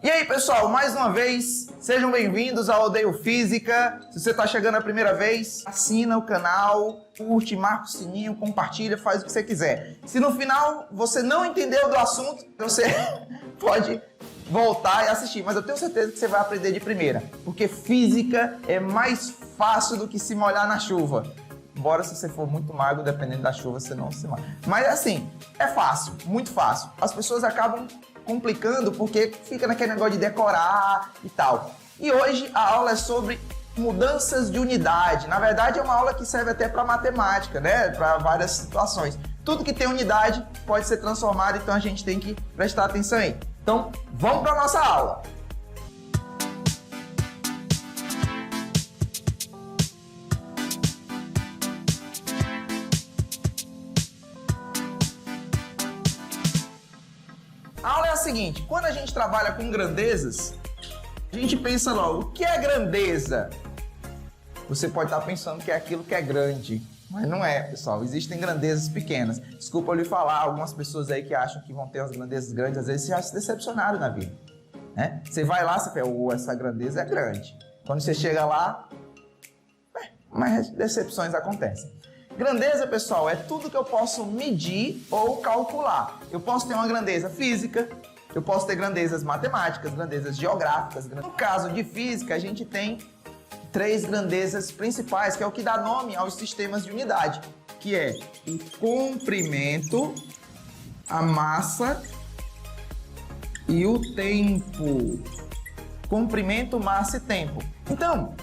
E aí, pessoal, mais uma vez, sejam bem-vindos ao Odeio Física. Se você está chegando a primeira vez, assina o canal, curte, marca o sininho, compartilha, faz o que você quiser. Se no final você não entendeu do assunto, você pode voltar e assistir, mas eu tenho certeza que você vai aprender de primeira, porque física é mais fácil do que se molhar na chuva. Embora se você for muito magro, dependendo da chuva, você não se molha. Mas assim, é fácil, muito fácil. As pessoas acabam complicando porque fica naquele negócio de decorar e tal. E hoje a aula é sobre mudanças de unidade. Na verdade é uma aula que serve até para matemática, né? Para várias situações. Tudo que tem unidade pode ser transformado, então a gente tem que prestar atenção aí. Então, vamos para a nossa aula. A aula é a seguinte: quando a gente trabalha com grandezas, a gente pensa logo, o que é grandeza? Você pode estar pensando que é aquilo que é grande, mas não é, pessoal. Existem grandezas pequenas. Desculpa eu lhe falar, algumas pessoas aí que acham que vão ter as grandezas grandes, às vezes já se decepcionaram na vida, né? Você vai lá, você fala, essa grandeza é grande. Quando você chega lá, mas decepções acontecem. Grandeza, pessoal, é tudo que eu posso medir ou calcular. Eu posso ter uma grandeza física, eu posso ter grandezas matemáticas, grandezas geográficas. No caso de física, a gente tem três grandezas principais, que é o que dá nome aos sistemas de unidade, que é o comprimento, a massa e o tempo. Comprimento, massa e tempo. Então,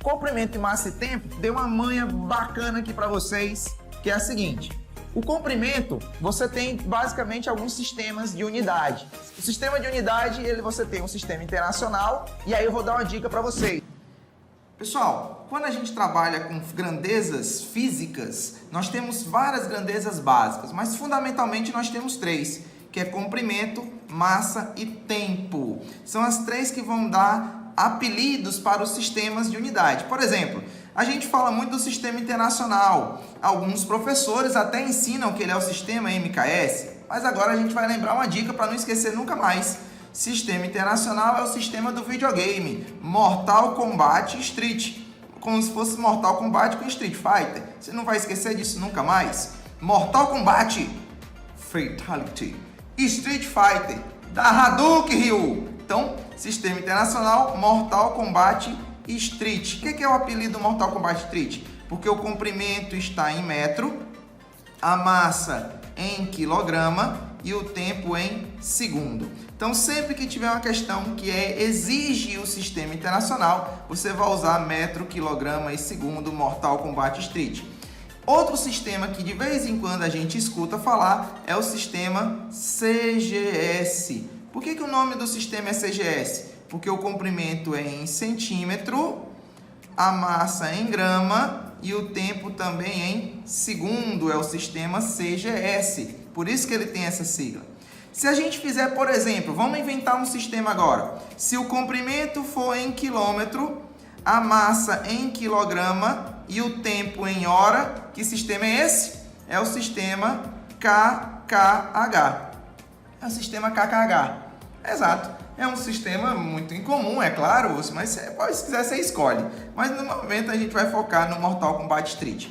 comprimento e massa e tempo, deu uma manha bacana aqui para vocês, que é a seguinte. O comprimento, você tem basicamente alguns sistemas de unidade. O sistema de unidade, você tem um sistema internacional, e aí eu vou dar uma dica para vocês. Pessoal, quando a gente trabalha com grandezas físicas, nós temos várias grandezas básicas, mas fundamentalmente nós temos três, que é comprimento, massa e tempo. São as três que vão dar apelidos para os sistemas de unidade. Por exemplo, a gente fala muito do sistema internacional. Alguns professores até ensinam que ele é o sistema MKS, mas agora a gente vai lembrar uma dica para não esquecer nunca mais. Sistema internacional é o sistema do videogame, Mortal Kombat Street, como se fosse Mortal Kombat com Street Fighter. Você não vai esquecer disso nunca mais. Mortal Kombat Fatality, Street Fighter, da Hadouken Ryu. Então, sistema internacional, Mortal Kombat Street. O que é o apelido Mortal Kombat Street? Porque o comprimento está em metro, a massa em quilograma e o tempo em segundo. Então, sempre que tiver uma questão que exige o sistema internacional, você vai usar metro, quilograma e segundo, Mortal Kombat Street. Outro sistema que de vez em quando a gente escuta falar é o sistema CGS. Por que o nome do sistema é CGS? Porque o comprimento é em centímetro, a massa em grama e o tempo também em segundo, é o sistema CGS. Por isso que ele tem essa sigla. Se a gente fizer, por exemplo, vamos inventar um sistema agora. Se o comprimento for em quilômetro, a massa em quilograma e o tempo em hora, que sistema é esse? É o sistema KKH. É o sistema KKH. Exato. É um sistema muito incomum, é claro, mas se quiser você escolhe. Mas no momento a gente vai focar no Mortal Kombat Street.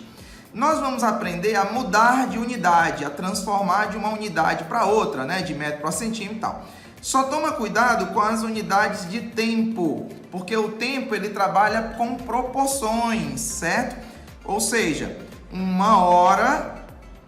Nós vamos aprender a mudar de unidade, a transformar de uma unidade para outra, né? De metro para centímetro e tal. Só toma cuidado com as unidades de tempo, porque o tempo ele trabalha com proporções, certo? Ou seja, 1 hora,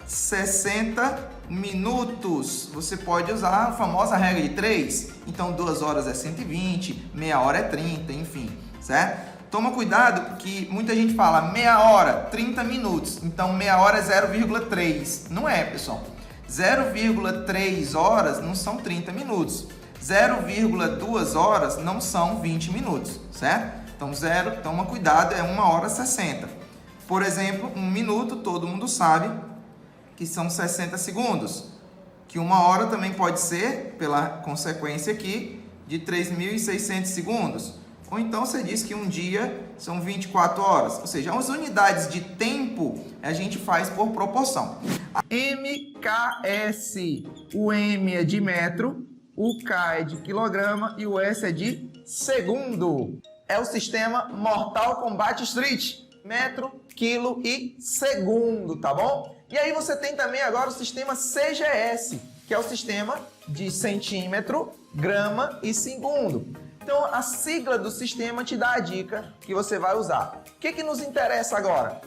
60 minutos. Você pode usar a famosa regra de 3. Então, 2 horas é 120, meia hora é 30, enfim, certo? Toma cuidado porque muita gente fala meia hora, 30 minutos. Então, meia hora é 0,3. Não é, pessoal. 0,3 horas não são 30 minutos. 0,2 horas não são 20 minutos, certo? Então, toma cuidado, é 1 hora 60. Por exemplo, 1 minuto, todo mundo sabe que são 60 segundos. Que 1 hora também pode ser, pela consequência aqui, de 3.600 segundos. Ou então você diz que um dia são 24 horas. Ou seja, as unidades de tempo a gente faz por proporção. MKS. O M é de metro, o K é de quilograma e o S é de segundo. É o sistema Mortal Kombat Street. Metro, quilo e segundo, tá bom? E aí você tem também agora o sistema CGS, que é o sistema de centímetro, grama e segundo. Então a sigla do sistema te dá a dica que você vai usar. O que nos interessa agora?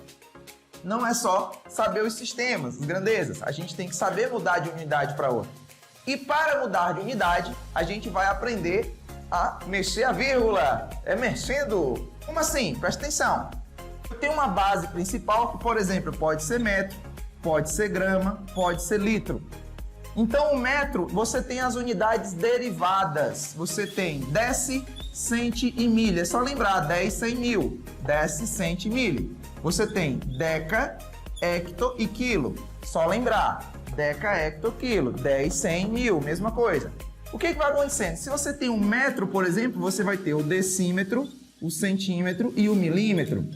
Não é só saber os sistemas, as grandezas. A gente tem que saber mudar de unidade para outra. E para mudar de unidade, a gente vai aprender a mexer a vírgula. É mexendo. Como assim? Presta atenção. Eu tenho uma base principal que, por exemplo, pode ser metro, pode ser grama, pode ser litro. Então, o metro, você tem as unidades derivadas. Você tem deci, centi e milha. É só lembrar, 10, 100 mil. Deci, centi, milha. Você tem deca, hecto e quilo. Só lembrar, deca, hecto, quilo. 10, 100, mil, mesma coisa. O que vai acontecendo? Se você tem um metro, por exemplo, você vai ter o decímetro, o centímetro e o milímetro.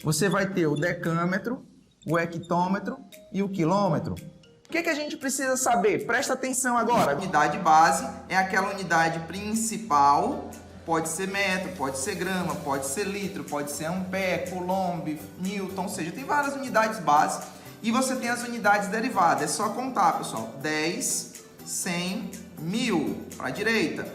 Você vai ter o decâmetro, o hectômetro e o quilômetro. O que a gente precisa saber? Presta atenção agora. A unidade base é aquela unidade principal. Pode ser metro, pode ser grama, pode ser litro, pode ser ampere, coulomb, newton, ou seja, tem várias unidades base. E você tem as unidades derivadas. É só contar, pessoal. 10, 100, 1000 para a direita.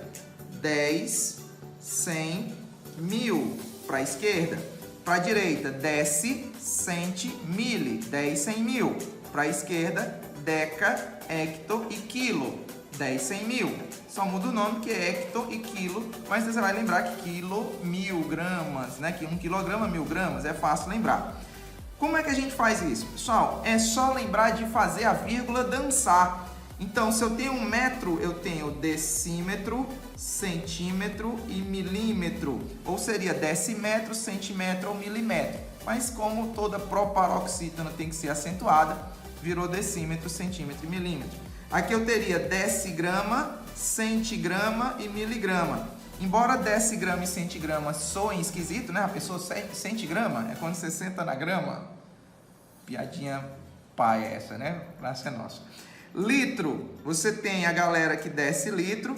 10, 100, 1000 para a esquerda. Para a direita, deci, centi, mili. 10, 100, 1000. Para a esquerda, deca, hecto e quilo. 10, 100, 1000. Só muda o nome, que é hecto e quilo, mas você vai lembrar que quilo, 1000 gramas, né? Que 1 quilograma, 1000 gramas, é fácil lembrar. Como é que a gente faz isso? Pessoal, é só lembrar de fazer a vírgula dançar. Então, se eu tenho um metro, eu tenho decímetro, centímetro e milímetro. Ou seria decímetro, centímetro ou milímetro. Mas como toda proparoxítona tem que ser acentuada, virou decímetro, centímetro e milímetro. Aqui eu teria decigrama, centigrama e miligrama. Embora decigrama e centigrama soem esquisito, né? A pessoa centigrama é quando você senta na grama. Piadinha pai essa, né? Pra ser nossa. Litro, você tem a galera que decilitro.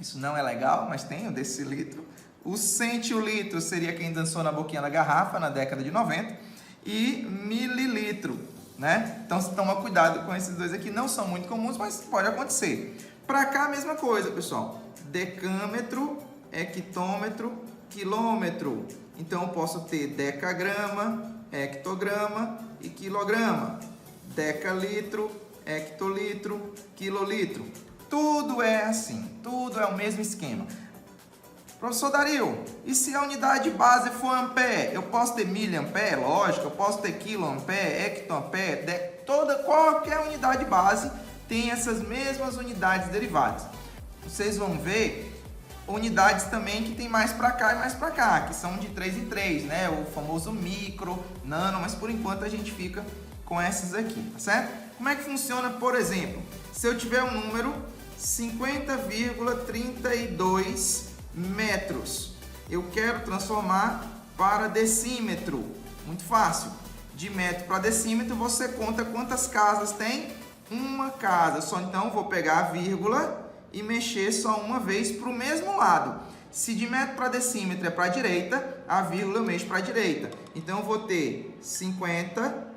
Isso não é legal, mas tem o decilitro. O centilitro seria quem dançou na boquinha da garrafa na década de 90. E mililitro, né? Então toma cuidado com esses dois aqui. Não são muito comuns, mas pode acontecer. Para cá a mesma coisa, pessoal. Decâmetro, hectômetro, quilômetro. Então eu posso ter decagrama, hectograma e quilograma. Decalitro, hectolitro, quilolitro. Tudo é assim, tudo é o mesmo esquema. Professor Dario, e se a unidade base for ampere? Eu posso ter miliampere, lógico, eu posso ter quiloampere, hectoampere, qualquer unidade base tem essas mesmas unidades derivadas. Vocês vão ver unidades também que tem mais para cá e mais para cá, que são de 3 em 3, né? O famoso micro, nano, mas por enquanto a gente fica com essas aqui, tá certo? Como é que funciona, por exemplo, se eu tiver um número 50,32 metros, eu quero transformar para decímetro. Muito fácil. De metro para decímetro, você conta quantas casas tem? Uma casa. Só então vou pegar a vírgula e mexer só uma vez para o mesmo lado. Se de metro para decímetro é para a direita, a vírgula eu mexo para a direita. Então eu vou ter 50,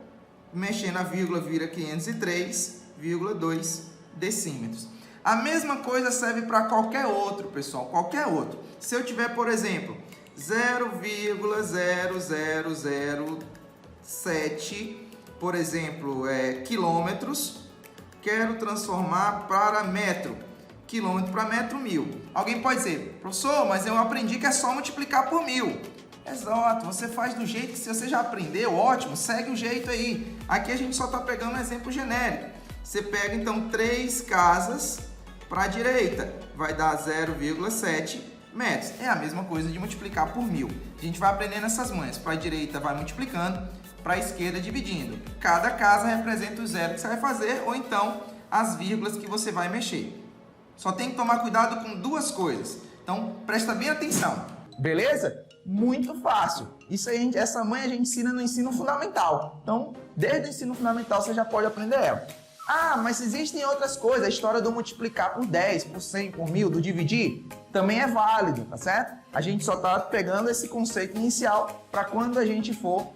mexendo a vírgula vira 503,2 decímetros. A mesma coisa serve para qualquer outro, pessoal, qualquer outro. Se eu tiver, por exemplo, 0,0007, por exemplo, quilômetros, quero transformar para metro. Quilômetro para metro, 1000. Alguém pode dizer, professor, mas eu aprendi que é só multiplicar por 1000. Exato, você faz do jeito que você já aprendeu, ótimo, segue o jeito aí. Aqui a gente só está pegando um exemplo genérico. Você pega então 3 casas para a direita, vai dar 0,7 metros. É a mesma coisa de multiplicar por 1000. A gente vai aprendendo essas manhas. Para a direita vai multiplicando, para a esquerda dividindo. Cada casa representa o zero que você vai fazer, ou então as vírgulas que você vai mexer. Só tem que tomar cuidado com duas coisas. Então, presta bem atenção. Beleza? Muito fácil. Isso aí, essa manha a gente ensina no ensino fundamental. Então, desde o ensino fundamental você já pode aprender ela. Ah, mas existem outras coisas. A história do multiplicar por 10, por 100, por 1000, do dividir, também é válido, tá certo? A gente só tá pegando esse conceito inicial para quando a gente for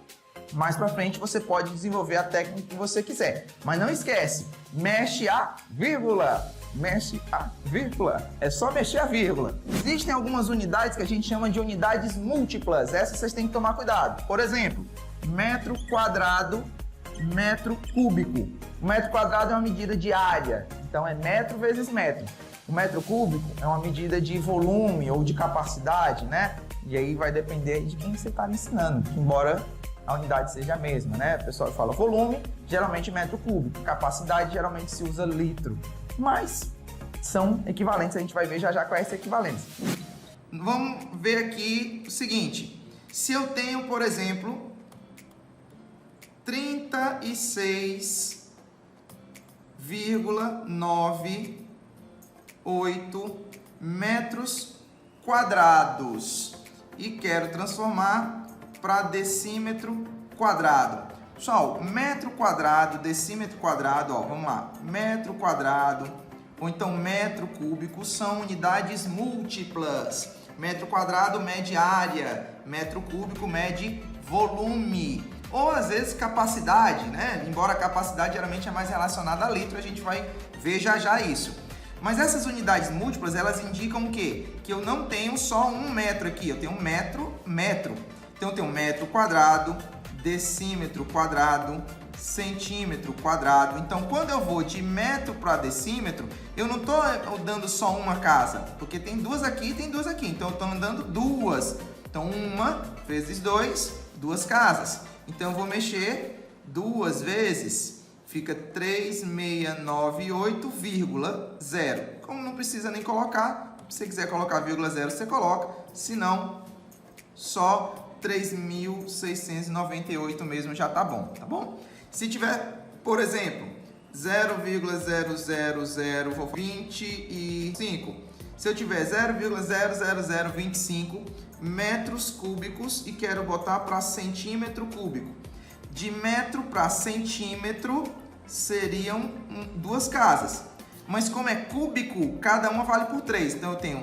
mais para frente, você pode desenvolver a técnica que você quiser. Mas não esquece, mexe a vírgula. Mexe a vírgula. É só mexer a vírgula. Existem algumas unidades que a gente chama de unidades múltiplas. Essas vocês têm que tomar cuidado. Por exemplo, metro quadrado, metro cúbico. O metro quadrado é uma medida de área, então é metro vezes metro. O metro cúbico é uma medida de volume ou de capacidade, né? E aí vai depender de quem você está ensinando, embora a unidade seja a mesma, né? O pessoal fala volume, geralmente metro cúbico. Capacidade, geralmente se usa litro. Mas são equivalentes, a gente vai ver já já qual é essa equivalência. Vamos ver aqui o seguinte. Se eu tenho, por exemplo, 36,98 metros quadrados e quero transformar para decímetro quadrado. Pessoal, metro quadrado, decímetro quadrado, ó, vamos lá. Metro quadrado ou então metro cúbico são unidades múltiplas. Metro quadrado mede área, metro cúbico mede volume. Ou às vezes capacidade, né? Embora a capacidade geralmente é mais relacionada a litro, a gente vai ver já já isso. Mas essas unidades múltiplas, elas indicam o quê? Que eu não tenho só um metro aqui, eu tenho metro. Então eu tenho metro quadrado, decímetro quadrado, centímetro quadrado. Então quando eu vou de metro para decímetro, eu não estou dando só uma casa, porque tem duas aqui e tem duas aqui. Então eu estou andando duas. Então uma vezes dois, duas casas. Então eu vou mexer duas vezes, fica 3698,0. Como não precisa nem colocar, se você quiser colocar vírgula 0, você coloca. Se não, só 3.698 mesmo já tá bom, tá bom? Se tiver, por exemplo, 0,000025, se eu tiver 0,00025 metros cúbicos e quero botar para centímetro cúbico, de metro para centímetro seriam duas casas, mas como é cúbico, cada uma vale por 3, então eu tenho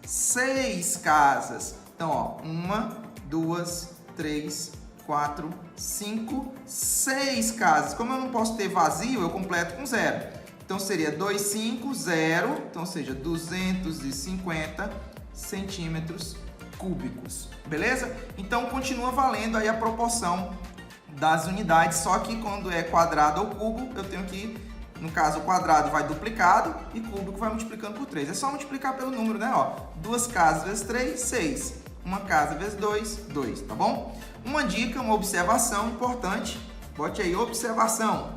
6 casas. Então, ó, 1, 2, 3, 4, 5, 6 casas. Como eu não posso ter vazio, eu completo com 0. Então, seria 250, então, ou seja, 250 centímetros cúbicos. Beleza? Então, continua valendo aí a proporção das unidades, só que quando é quadrado ou cubo, eu tenho que, no caso, o quadrado vai duplicado e cúbico vai multiplicando por 3. É só multiplicar pelo número, né? Ó, 2 casas vezes 3, 6. Uma casa vezes 2, 2, tá bom? Uma dica, uma observação importante, bote aí, observação.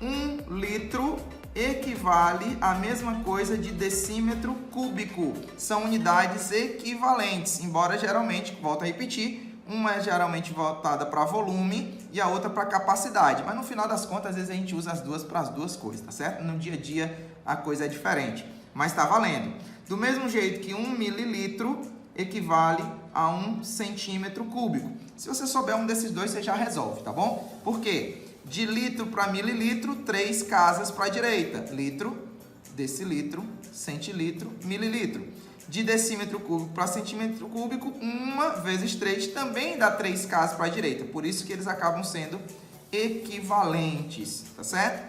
1 litro equivale à mesma coisa de decímetro cúbico. São unidades equivalentes, embora geralmente, volto a repetir, uma é geralmente voltada para volume e a outra para capacidade. Mas no final das contas, às vezes a gente usa as duas para as duas coisas, tá certo? No dia a dia a coisa é diferente, mas tá valendo. Do mesmo jeito que 1 mililitro equivale a 1 centímetro cúbico. Se você souber um desses dois, você já resolve, tá bom? Por quê? De litro para mililitro, 3 casas para a direita. Litro, decilitro, centilitro, mililitro. De decímetro cúbico para centímetro cúbico, 1 vezes 3 também dá 3 casas para a direita. Por isso que eles acabam sendo equivalentes, tá certo?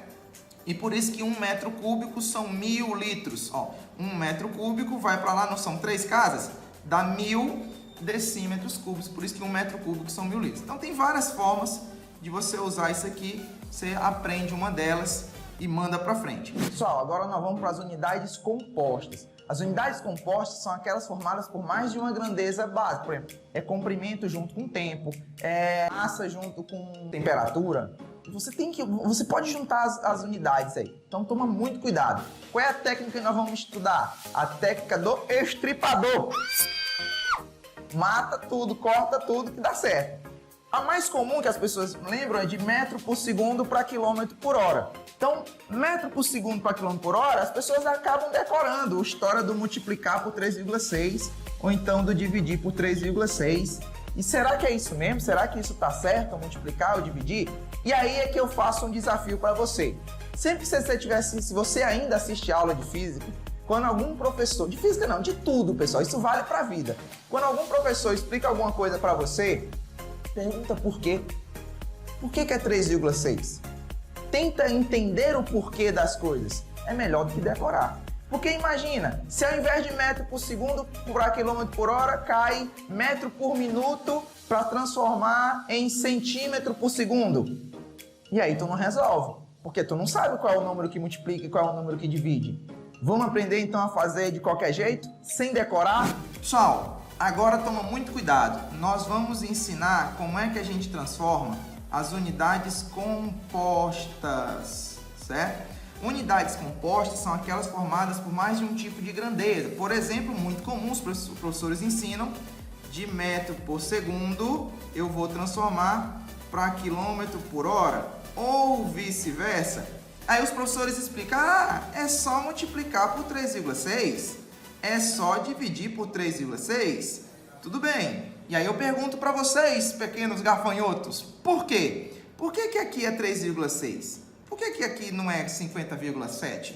E por isso que 1 metro cúbico são 1000 litros. Ó, 1 metro cúbico vai para lá, não são 3 casas? Dá 1000 decímetros cúbicos, por isso que 1 metro cúbico são 1000 litros. Então tem várias formas de você usar isso aqui, você aprende uma delas e manda para frente. Pessoal, agora nós vamos para as unidades compostas. As unidades compostas são aquelas formadas por mais de uma grandeza básica. Por exemplo, é comprimento junto com tempo, é massa junto com temperatura. Você pode juntar as unidades aí. Então toma muito cuidado. Qual é a técnica que nós vamos estudar? A técnica do estripador. Mata tudo, corta tudo que dá certo. A mais comum que as pessoas lembram é de metro por segundo para quilômetro por hora. Então, metro por segundo para quilômetro por hora, as pessoas acabam decorando a história do multiplicar por 3,6 ou então do dividir por 3,6. E será que é isso mesmo? Será que isso está certo, multiplicar ou dividir? E aí é que eu faço um desafio para você. Sempre que você tivesse, se você ainda assiste aula de física, quando algum professor, de física não, de tudo, pessoal, isso vale para a vida. Quando algum professor explica alguma coisa para você, pergunta por quê. Por que é 3,6? Tenta entender o porquê das coisas. É melhor do que decorar. Porque imagina, se ao invés de metro por segundo para quilômetro por hora, cai metro por minuto para transformar em centímetro por segundo. E aí tu não resolve, porque tu não sabe qual é o número que multiplica e qual é o número que divide. Vamos aprender então a fazer de qualquer jeito, sem decorar? Pessoal, agora toma muito cuidado. Nós vamos ensinar como é que a gente transforma as unidades compostas, certo? Unidades compostas são aquelas formadas por mais de um tipo de grandeza. Por exemplo, muito comum, os professores ensinam, de metro por segundo, eu vou transformar para quilômetro por hora, ou vice-versa. Aí os professores explicam, é só multiplicar por 3,6, é só dividir por 3,6. Tudo bem. E aí eu pergunto para vocês, pequenos gafanhotos, por quê? Por que aqui é 3,6? Por que aqui não é 50,7?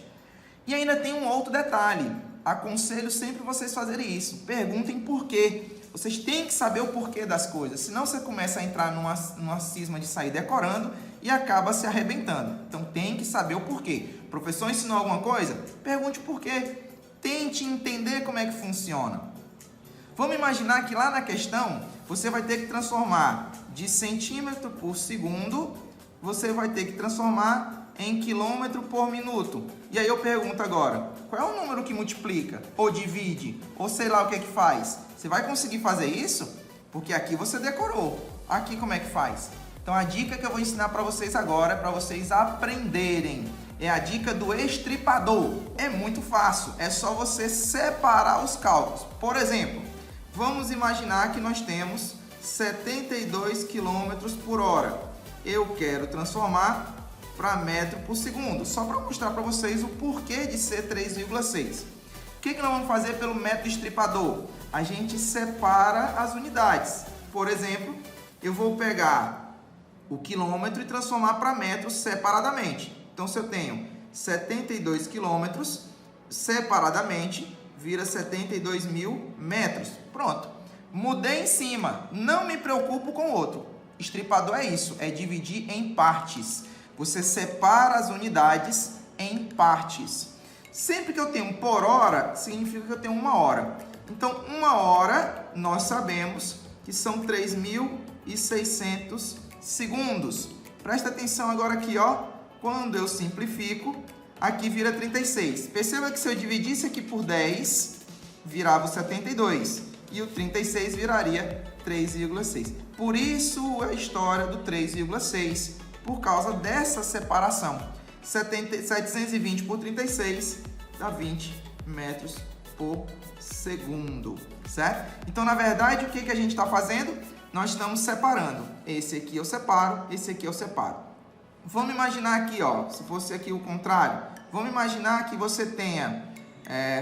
E ainda tem um outro detalhe. Aconselho sempre vocês fazerem isso. Perguntem por quê. Vocês têm que saber o porquê das coisas. Senão você começa a entrar numa cisma de sair decorando e acaba se arrebentando. Então tem que saber o porquê. O professor ensinou alguma coisa? Pergunte o porquê. Tente entender como é que funciona. Vamos imaginar que lá na questão você vai ter que transformar de centímetro por segundo, você vai ter que transformar em quilômetro por minuto. E aí eu pergunto agora, qual é o número que multiplica, ou divide, ou sei lá o que é que faz? Você vai conseguir fazer isso? Porque aqui você decorou. Aqui como é que faz? Então a dica que eu vou ensinar para vocês agora, para vocês aprenderem, é a dica do estripador. É muito fácil, é só você separar os cálculos. Por exemplo, vamos imaginar que nós temos 72 km por hora. Eu quero transformar para metro por segundo, só para mostrar para vocês o porquê de ser 3,6. O que nós vamos fazer pelo método estripador? A gente separa as unidades. Por exemplo, eu vou pegar o quilômetro e transformar para metros separadamente. Então, se eu tenho 72 quilômetros, separadamente, vira 72 mil metros. Pronto. Mudei em cima, não me preocupo com o outro. Estripador é isso, é dividir em partes. Você separa as unidades em partes. Sempre que eu tenho por hora, significa que eu tenho uma hora. Então, uma hora, nós sabemos que são 3.600 segundos. Presta atenção agora aqui, ó. Quando eu simplifico, aqui vira 36. Perceba que se eu dividisse aqui por 10, virava o 72. E o 36 viraria 3,6. Por isso a história do 3,6, por causa dessa separação. 720 por 36 dá 20 metros por segundo, certo? Então, na verdade, o que a gente está fazendo? Nós estamos separando. Esse aqui eu separo, esse aqui eu separo. Vamos imaginar aqui, ó, se fosse aqui o contrário. Vamos imaginar que você tenha,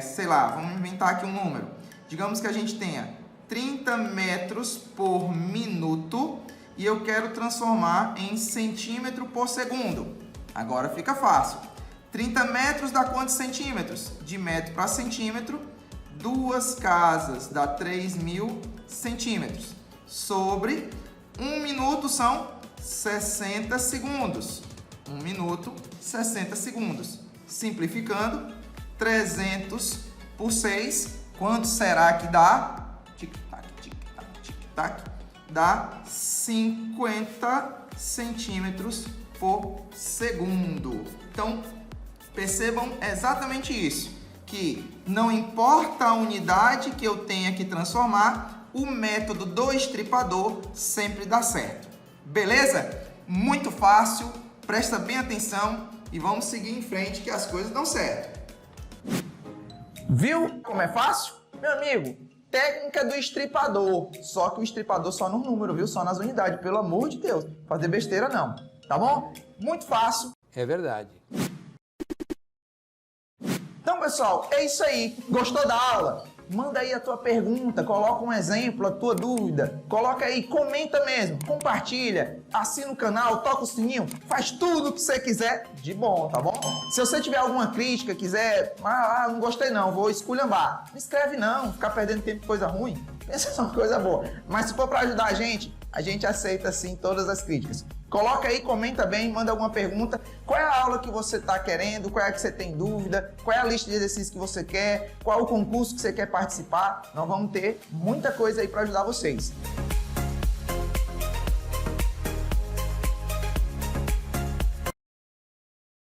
sei lá, vamos inventar aqui um número. Digamos que a gente tenha 30 metros por minuto e eu quero transformar em centímetro por segundo. Agora fica fácil. 30 metros dá quantos centímetros? De metro para centímetro, 2 casas dá 3.000 centímetros. Sobre 1 minuto são 60 segundos. 1 minuto, 60 segundos. Simplificando, 300 por 6, quanto será que dá? Tic-tac, tic-tac, tic-tac. Dá 50 centímetros por segundo. Então, percebam exatamente isso, que não importa a unidade que eu tenha que transformar, o método do estripador sempre dá certo. Beleza? Muito fácil, presta bem atenção e vamos seguir em frente que as coisas dão certo. Viu como é fácil? Meu amigo, técnica do estripador, só que o estripador só no número, viu? Só nas unidades, pelo amor de Deus. Fazer besteira não, tá bom? Muito fácil. É verdade. Então, pessoal, é isso aí. Gostou da aula? manda aí a tua pergunta, coloca um exemplo, a tua dúvida, coloca aí, comenta mesmo, compartilha, assina o canal, toca o sininho, faz tudo o que você quiser de bom, tá bom? Se você tiver alguma crítica, quiser, não gostei não, vou esculhambar, não escreve não, ficar perdendo tempo com coisa ruim, pensa uma coisa boa. Mas se for para ajudar a gente aceita sim todas as críticas. Coloca aí, comenta bem, manda alguma pergunta. Qual é a aula que você está querendo? Qual é a que você tem dúvida? Qual é a lista de exercícios que você quer? Qual é o concurso que você quer participar? Nós vamos ter muita coisa aí para ajudar vocês.